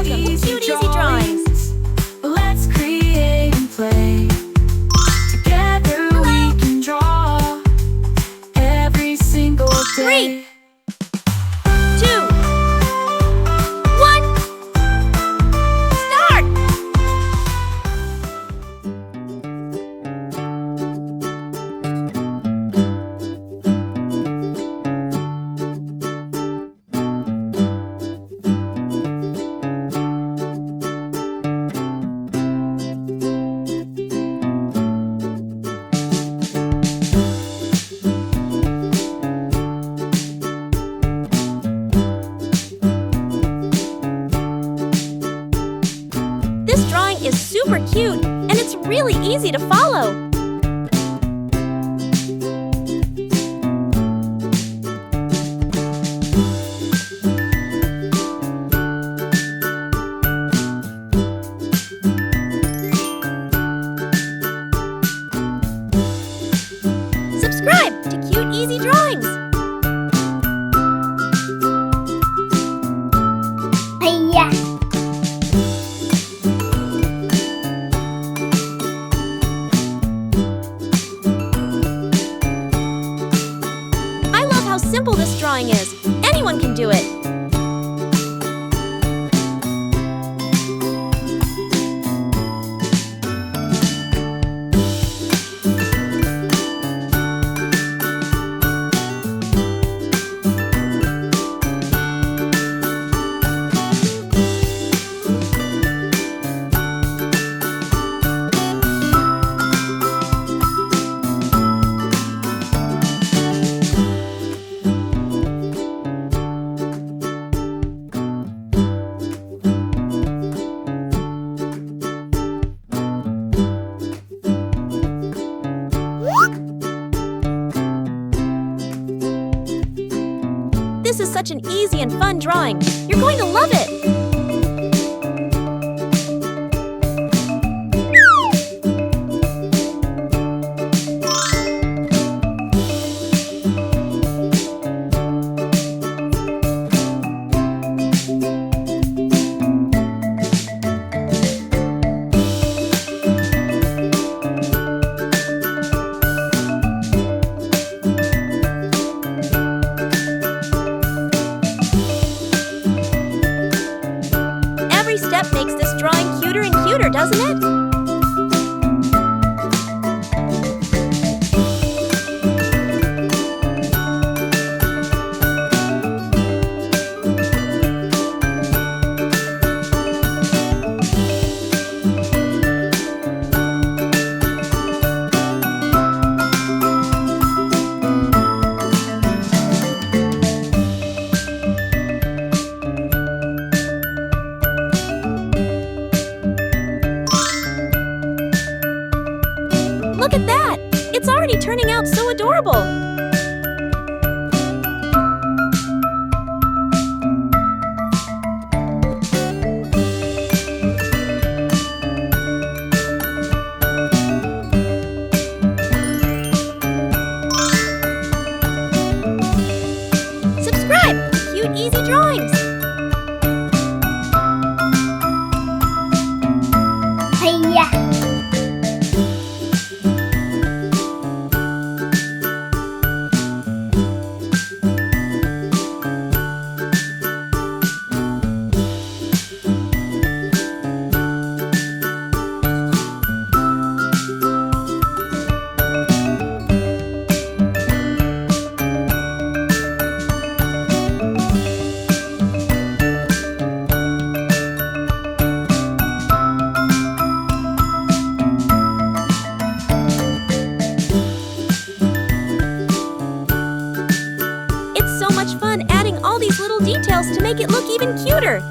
Welcome to Cute Easy Drawings. Let's create and play. Together we can draw every single day. 3, 2, 1, start! This drawing is super cute, and it's really easy to follow. Subscribe to Cute Easy Drawings. I love how simple this drawing is. Anyone can do it. This is such an easy and fun drawing. You're going to love it. Every step makes this drawing cuter and cuter, doesn't it? Look at that! It's already turning out so adorable! Subscribe to Cute Easy Drawings! Much fun adding all these little details to make it look even cuter.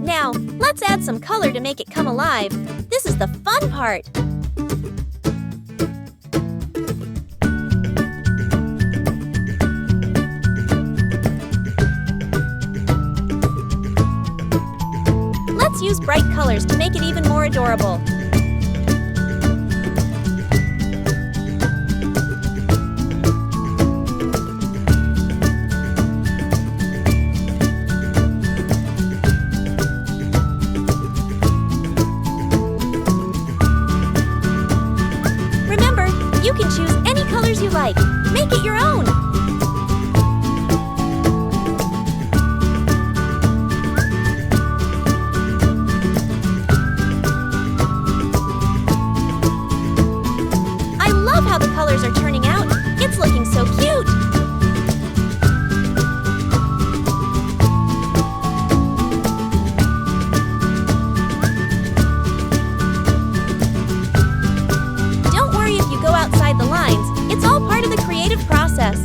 Now, let's add some color to make it come alive. This is the fun part. Let's use bright colors to make it even more adorable. Remember, you can choose any colors you like. Make it your own. How the colors are turning out. It's looking so cute. Don't worry if you go outside the lines. It's all part of the creative process.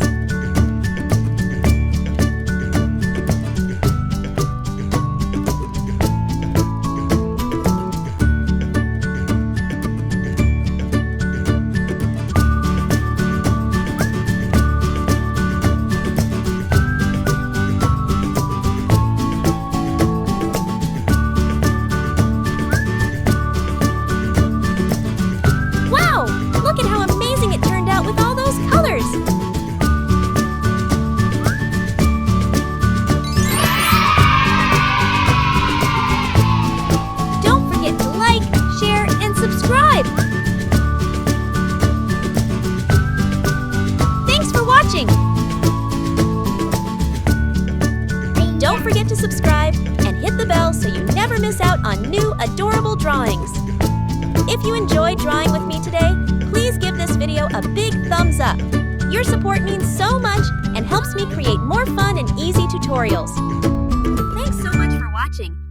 Look at how amazing it turned out with all those colors! Don't forget to like, share, and subscribe! Thanks for watching! Don't forget to subscribe and hit the bell so you never miss out on new adorable drawings. If you enjoyed drawing with me today, please give this video a big thumbs up. Your support means so much and helps me create more fun and easy tutorials. Thanks so much for watching.